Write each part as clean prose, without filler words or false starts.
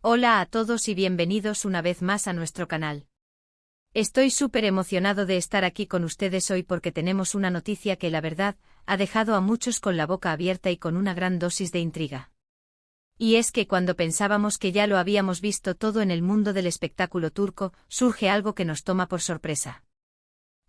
Hola a todos y bienvenidos una vez más a nuestro canal. Estoy súper emocionado de estar aquí con ustedes hoy porque tenemos una noticia que la verdad ha dejado a muchos con la boca abierta y con una gran dosis de intriga. Y es que cuando pensábamos que ya lo habíamos visto todo en el mundo del espectáculo turco, surge algo que nos toma por sorpresa.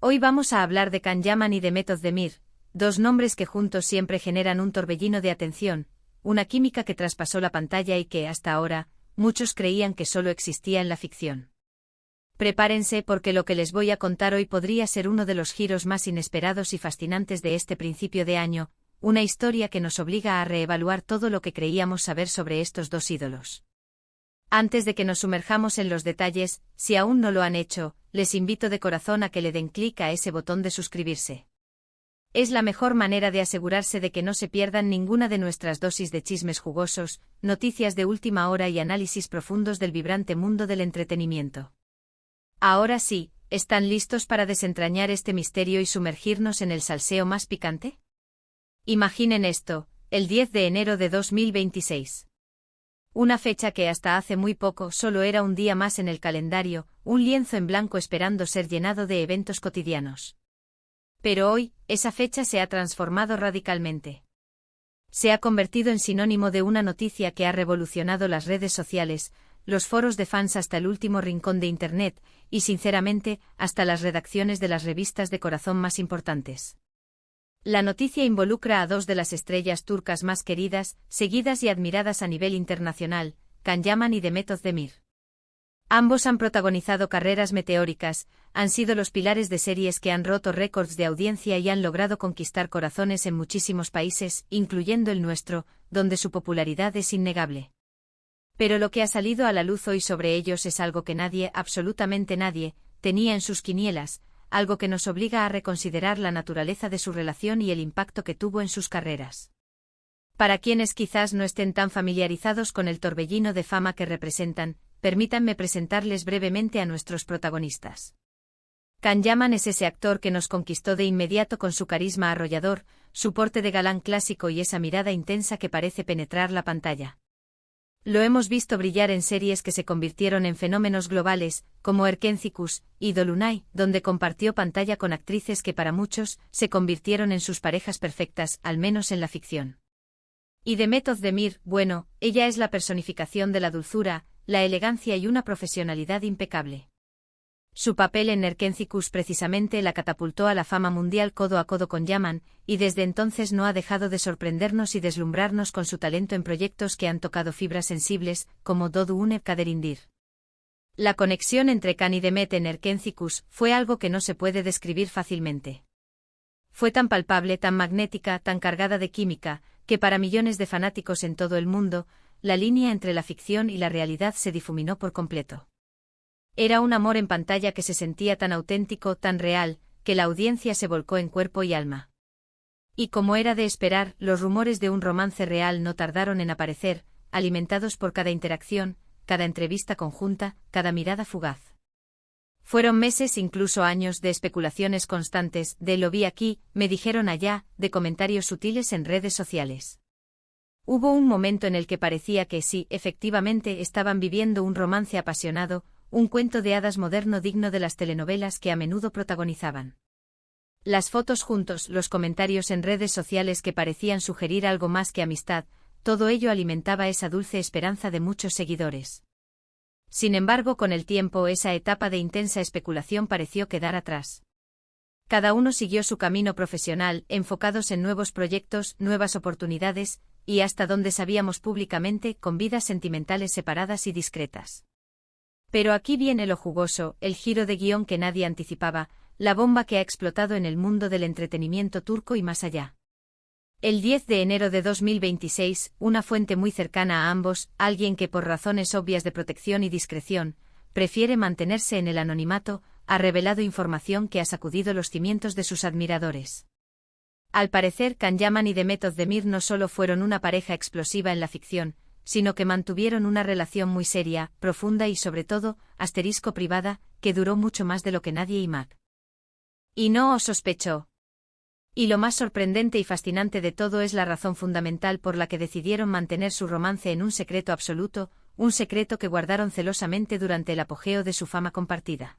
Hoy vamos a hablar de Can Yaman y de Mehmet Özdemir, dos nombres que juntos siempre generan un torbellino de atención, una química que traspasó la pantalla y que, hasta ahora, muchos creían que solo existía en la ficción. Prepárense porque lo que les voy a contar hoy podría ser uno de los giros más inesperados y fascinantes de este principio de año, una historia que nos obliga a reevaluar todo lo que creíamos saber sobre estos dos ídolos. Antes de que nos sumerjamos en los detalles, si aún no lo han hecho, les invito de corazón a que le den clic a ese botón de suscribirse. Es la mejor manera de asegurarse de que no se pierdan ninguna de nuestras dosis de chismes jugosos, noticias de última hora y análisis profundos del vibrante mundo del entretenimiento. Ahora sí, ¿están listos para desentrañar este misterio y sumergirnos en el salseo más picante? Imaginen esto, el 10 de enero de 2026. Una fecha que hasta hace muy poco solo era un día más en el calendario, un lienzo en blanco esperando ser llenado de eventos cotidianos. Pero hoy, esa fecha se ha transformado radicalmente. Se ha convertido en sinónimo de una noticia que ha revolucionado las redes sociales, los foros de fans hasta el último rincón de Internet, y sinceramente, hasta las redacciones de las revistas de corazón más importantes. La noticia involucra a dos de las estrellas turcas más queridas, seguidas y admiradas a nivel internacional, Can Yaman y Mehmet Özdemir. Ambos han protagonizado carreras meteóricas, han sido los pilares de series que han roto récords de audiencia y han logrado conquistar corazones en muchísimos países, incluyendo el nuestro, donde su popularidad es innegable. Pero lo que ha salido a la luz hoy sobre ellos es algo que nadie, absolutamente nadie, tenía en sus quinielas, algo que nos obliga a reconsiderar la naturaleza de su relación y el impacto que tuvo en sus carreras. Para quienes quizás no estén tan familiarizados con el torbellino de fama que representan, permítanme presentarles brevemente a nuestros protagonistas. Can Yaman es ese actor que nos conquistó de inmediato con su carisma arrollador, su porte de galán clásico y esa mirada intensa que parece penetrar la pantalla. Lo hemos visto brillar en series que se convirtieron en fenómenos globales, como Erkencikus y Dolunay, donde compartió pantalla con actrices que para muchos se convirtieron en sus parejas perfectas, al menos en la ficción. Y Mehmet Özdemir, bueno, ella es la personificación de la dulzura, la elegancia y una profesionalidad impecable. Su papel en Erkencikus precisamente la catapultó a la fama mundial codo a codo con Yaman, y desde entonces no ha dejado de sorprendernos y deslumbrarnos con su talento en proyectos que han tocado fibras sensibles, como Doğduğun Kaderindir. La conexión entre Can y Mehmet en Erkencikus fue algo que no se puede describir fácilmente. Fue tan palpable, tan magnética, tan cargada de química, que para millones de fanáticos en todo el mundo, la línea entre la ficción y la realidad se difuminó por completo. Era un amor en pantalla que se sentía tan auténtico, tan real, que la audiencia se volcó en cuerpo y alma. Y como era de esperar, los rumores de un romance real no tardaron en aparecer, alimentados por cada interacción, cada entrevista conjunta, cada mirada fugaz. Fueron meses, incluso años, de especulaciones constantes, de lo vi aquí, me dijeron allá, de comentarios sutiles en redes sociales. Hubo un momento en el que parecía que sí, efectivamente estaban viviendo un romance apasionado, un cuento de hadas moderno digno de las telenovelas que a menudo protagonizaban. Las fotos juntos, los comentarios en redes sociales que parecían sugerir algo más que amistad, todo ello alimentaba esa dulce esperanza de muchos seguidores. Sin embargo, con el tiempo esa etapa de intensa especulación pareció quedar atrás. Cada uno siguió su camino profesional, enfocados en nuevos proyectos, nuevas oportunidades, y hasta donde sabíamos públicamente, con vidas sentimentales separadas y discretas. Pero aquí viene lo jugoso, el giro de guión que nadie anticipaba, la bomba que ha explotado en el mundo del entretenimiento turco y más allá. El 10 de enero de 2026, una fuente muy cercana a ambos, alguien que por razones obvias de protección y discreción, prefiere mantenerse en el anonimato, ha revelado información que ha sacudido los cimientos de sus admiradores. Al parecer, Can Yaman y Mehmet Özdemir no solo fueron una pareja explosiva en la ficción, sino que mantuvieron una relación muy seria, profunda y sobre todo, privada, que duró mucho más de lo que nadie imag. Y no os sospechó. Y lo más sorprendente y fascinante de todo es la razón fundamental por la que decidieron mantener su romance en un secreto absoluto, un secreto que guardaron celosamente durante el apogeo de su fama compartida.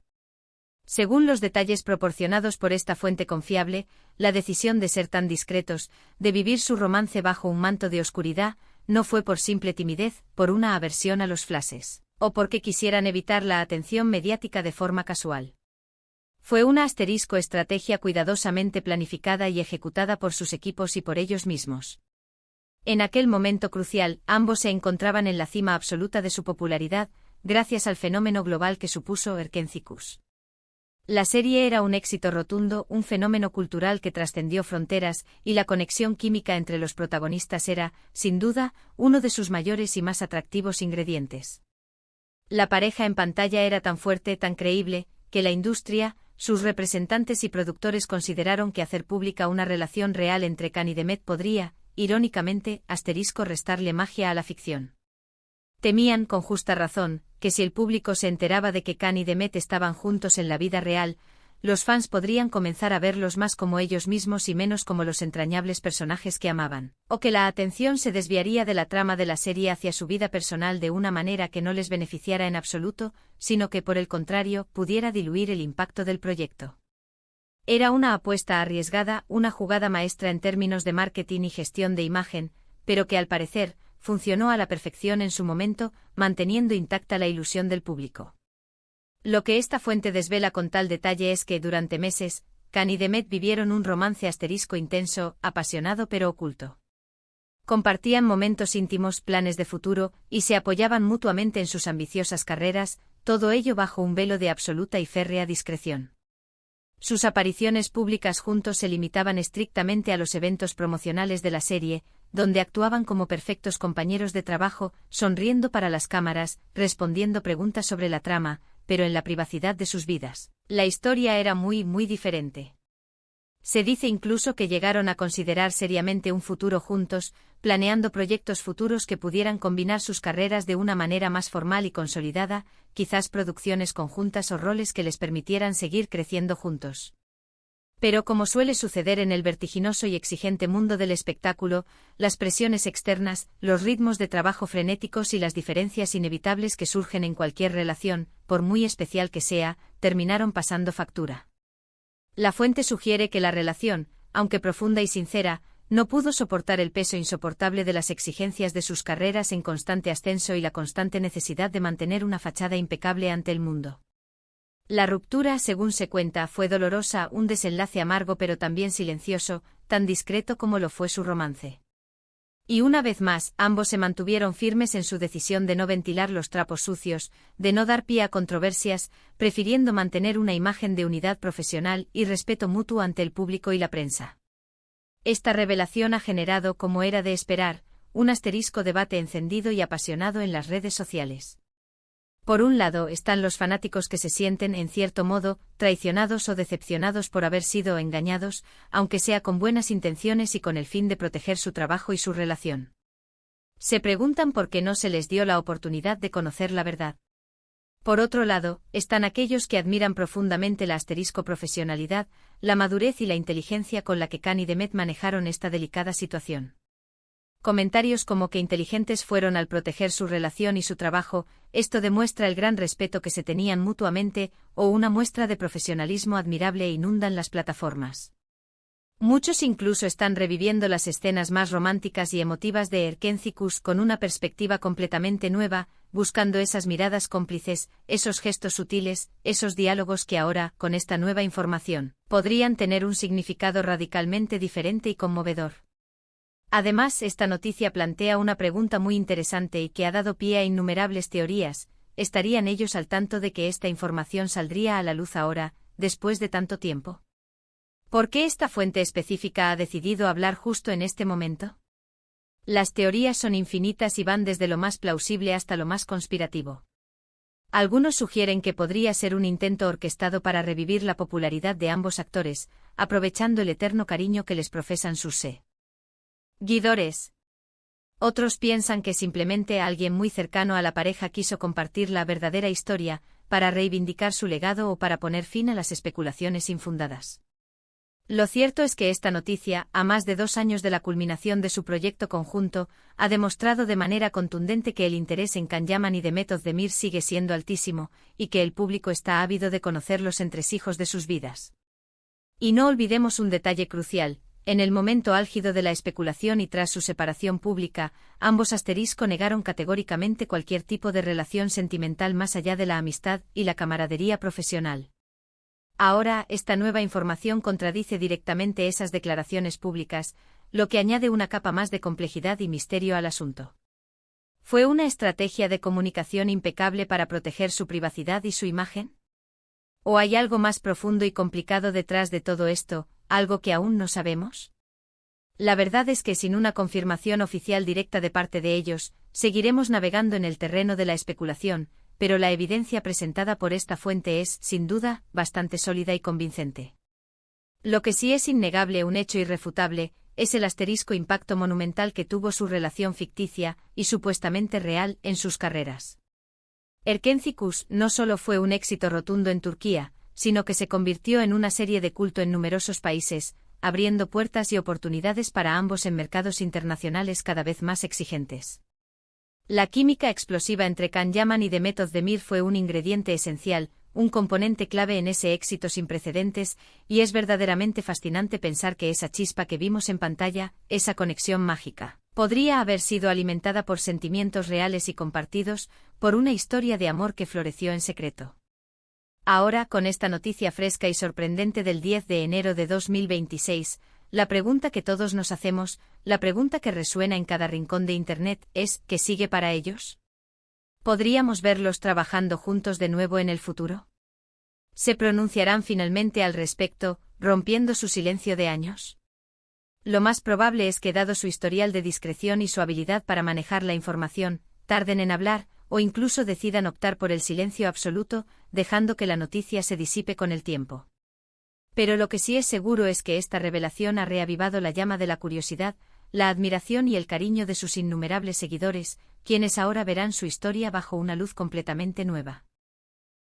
Según los detalles proporcionados por esta fuente confiable, la decisión de ser tan discretos, de vivir su romance bajo un manto de oscuridad, no fue por simple timidez, por una aversión a los flashes, o porque quisieran evitar la atención mediática de forma casual. Fue una estrategia cuidadosamente planificada y ejecutada por sus equipos y por ellos mismos. En aquel momento crucial, ambos se encontraban en la cima absoluta de su popularidad, gracias al fenómeno global que supuso Erkencicus. La serie era un éxito rotundo, un fenómeno cultural que trascendió fronteras, y la conexión química entre los protagonistas era, sin duda, uno de sus mayores y más atractivos ingredientes. La pareja en pantalla era tan fuerte, tan creíble, que la industria, sus representantes y productores consideraron que hacer pública una relación real entre Khan y Demet podría, irónicamente, restarle magia a la ficción. Temían, con justa razón, que si el público se enteraba de que Khan y Demet estaban juntos en la vida real, los fans podrían comenzar a verlos más como ellos mismos y menos como los entrañables personajes que amaban, o que la atención se desviaría de la trama de la serie hacia su vida personal de una manera que no les beneficiara en absoluto, sino que por el contrario pudiera diluir el impacto del proyecto. Era una apuesta arriesgada, una jugada maestra en términos de marketing y gestión de imagen, pero que al parecer funcionó a la perfección en su momento, manteniendo intacta la ilusión del público. Lo que esta fuente desvela con tal detalle es que durante meses, Khan y Demet vivieron un romance intenso, apasionado pero oculto. Compartían momentos íntimos, planes de futuro, y se apoyaban mutuamente en sus ambiciosas carreras, todo ello bajo un velo de absoluta y férrea discreción. Sus apariciones públicas juntos se limitaban estrictamente a los eventos promocionales de la serie, donde actuaban como perfectos compañeros de trabajo, sonriendo para las cámaras, respondiendo preguntas sobre la trama, pero en la privacidad de sus vidas, la historia era muy diferente. Se dice incluso que llegaron a considerar seriamente un futuro juntos, planeando proyectos futuros que pudieran combinar sus carreras de una manera más formal y consolidada, quizás producciones conjuntas o roles que les permitieran seguir creciendo juntos. Pero como suele suceder en el vertiginoso y exigente mundo del espectáculo, las presiones externas, los ritmos de trabajo frenéticos y las diferencias inevitables que surgen en cualquier relación, por muy especial que sea, terminaron pasando factura. La fuente sugiere que la relación, aunque profunda y sincera, no pudo soportar el peso insoportable de las exigencias de sus carreras en constante ascenso y la constante necesidad de mantener una fachada impecable ante el mundo. La ruptura, según se cuenta, fue dolorosa, un desenlace amargo pero también silencioso, tan discreto como lo fue su romance. Y una vez más, ambos se mantuvieron firmes en su decisión de no ventilar los trapos sucios, de no dar pie a controversias, prefiriendo mantener una imagen de unidad profesional y respeto mutuo ante el público y la prensa. Esta revelación ha generado, como era de esperar, un debate encendido y apasionado en las redes sociales. Por un lado están los fanáticos que se sienten, en cierto modo, traicionados o decepcionados por haber sido engañados, aunque sea con buenas intenciones y con el fin de proteger su trabajo y su relación. Se preguntan por qué no se les dio la oportunidad de conocer la verdad. Por otro lado, están aquellos que admiran profundamente la profesionalidad, la madurez y la inteligencia con la que Khan y Demet manejaron esta delicada situación. Comentarios como que inteligentes fueron al proteger su relación y su trabajo, esto demuestra el gran respeto que se tenían mutuamente, o una muestra de profesionalismo admirable inundan las plataformas. Muchos incluso están reviviendo las escenas más románticas y emotivas de Erkencicus con una perspectiva completamente nueva, buscando esas miradas cómplices, esos gestos sutiles, esos diálogos que ahora, con esta nueva información, podrían tener un significado radicalmente diferente y conmovedor. Además, esta noticia plantea una pregunta muy interesante y que ha dado pie a innumerables teorías. ¿Estarían ellos al tanto de que esta información saldría a la luz ahora, después de tanto tiempo? ¿Por qué esta fuente específica ha decidido hablar justo en este momento? Las teorías son infinitas y van desde lo más plausible hasta lo más conspirativo. Algunos sugieren que podría ser un intento orquestado para revivir la popularidad de ambos actores, aprovechando el eterno cariño que les profesan sus seguidores. Otros piensan que simplemente alguien muy cercano a la pareja quiso compartir la verdadera historia, para reivindicar su legado o para poner fin a las especulaciones infundadas. Lo cierto es que esta noticia, a más de 2 años de la culminación de su proyecto conjunto, ha demostrado de manera contundente que el interés en Can Yaman y Demet Özdemir sigue siendo altísimo, y que el público está ávido de conocer los entresijos de sus vidas. Y no olvidemos un detalle crucial: en el momento álgido de la especulación y tras su separación pública, ambos asterisco negaron categóricamente cualquier tipo de relación sentimental más allá de la amistad y la camaradería profesional. Ahora, esta nueva información contradice directamente esas declaraciones públicas, lo que añade una capa más de complejidad y misterio al asunto. ¿Fue una estrategia de comunicación impecable para proteger su privacidad y su imagen? ¿O hay algo más profundo y complicado detrás de todo esto, algo que aún no sabemos? La verdad es que sin una confirmación oficial directa de parte de ellos, seguiremos navegando en el terreno de la especulación, pero la evidencia presentada por esta fuente es, sin duda, bastante sólida y convincente. Lo que sí es innegable, un hecho irrefutable, es el asterisco impacto monumental que tuvo su relación ficticia, y supuestamente real, en sus carreras. Erkenci no solo fue un éxito rotundo en Turquía, sino que se convirtió en una serie de culto en numerosos países, abriendo puertas y oportunidades para ambos en mercados internacionales cada vez más exigentes. La química explosiva entre Can Yaman y Demet Özdemir fue un ingrediente esencial, un componente clave en ese éxito sin precedentes, y es verdaderamente fascinante pensar que esa chispa que vimos en pantalla, esa conexión mágica, podría haber sido alimentada por sentimientos reales y compartidos, por una historia de amor que floreció en secreto. Ahora, con esta noticia fresca y sorprendente del 10 de enero de 2026, la pregunta que todos nos hacemos, la pregunta que resuena en cada rincón de Internet, es: ¿qué sigue para ellos? ¿Podríamos verlos trabajando juntos de nuevo en el futuro? ¿Se pronunciarán finalmente al respecto, rompiendo su silencio de años? Lo más probable es que, dado su historial de discreción y su habilidad para manejar la información, tarden en hablar, o incluso decidan optar por el silencio absoluto, dejando que la noticia se disipe con el tiempo. Pero lo que sí es seguro es que esta revelación ha reavivado la llama de la curiosidad, la admiración y el cariño de sus innumerables seguidores, quienes ahora verán su historia bajo una luz completamente nueva.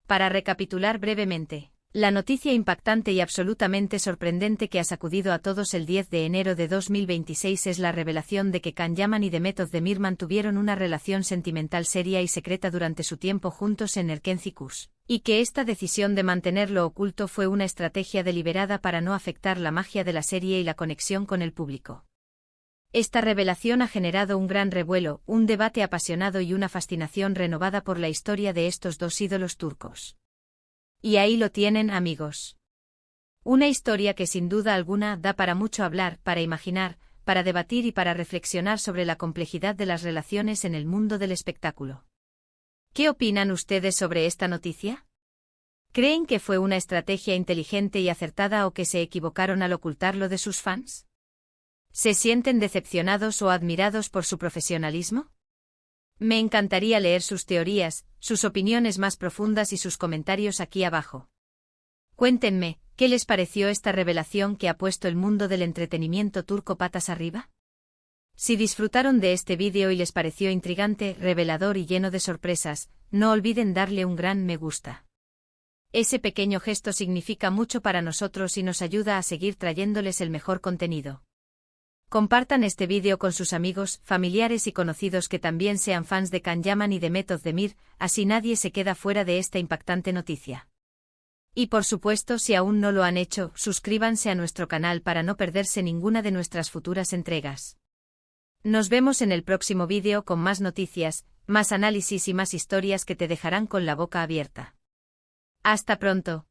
Para recapitular brevemente, la noticia impactante y absolutamente sorprendente que ha sacudido a todos el 10 de enero de 2026 es la revelación de que Can Yaman y Demet Özdemir mantuvieron una relación sentimental seria y secreta durante su tiempo juntos en Erkenci, y que esta decisión de mantenerlo oculto fue una estrategia deliberada para no afectar la magia de la serie y la conexión con el público. Esta revelación ha generado un gran revuelo, un debate apasionado y una fascinación renovada por la historia de estos dos ídolos turcos. Y ahí lo tienen, amigos. Una historia que sin duda alguna da para mucho hablar, para imaginar, para debatir y para reflexionar sobre la complejidad de las relaciones en el mundo del espectáculo. ¿Qué opinan ustedes sobre esta noticia? ¿Creen que fue una estrategia inteligente y acertada o que se equivocaron al ocultarlo de sus fans? ¿Se sienten decepcionados o admirados por su profesionalismo? Me encantaría leer sus teorías, sus opiniones más profundas y sus comentarios aquí abajo. Cuéntenme, ¿qué les pareció esta revelación que ha puesto el mundo del entretenimiento turco patas arriba? Si disfrutaron de este vídeo y les pareció intrigante, revelador y lleno de sorpresas, no olviden darle un gran me gusta. Ese pequeño gesto significa mucho para nosotros y nos ayuda a seguir trayéndoles el mejor contenido. Compartan este vídeo con sus amigos, familiares y conocidos que también sean fans de Can Yaman y Demet Özdemir, así nadie se queda fuera de esta impactante noticia. Y por supuesto, si aún no lo han hecho, suscríbanse a nuestro canal para no perderse ninguna de nuestras futuras entregas. Nos vemos en el próximo vídeo con más noticias, más análisis y más historias que te dejarán con la boca abierta. Hasta pronto.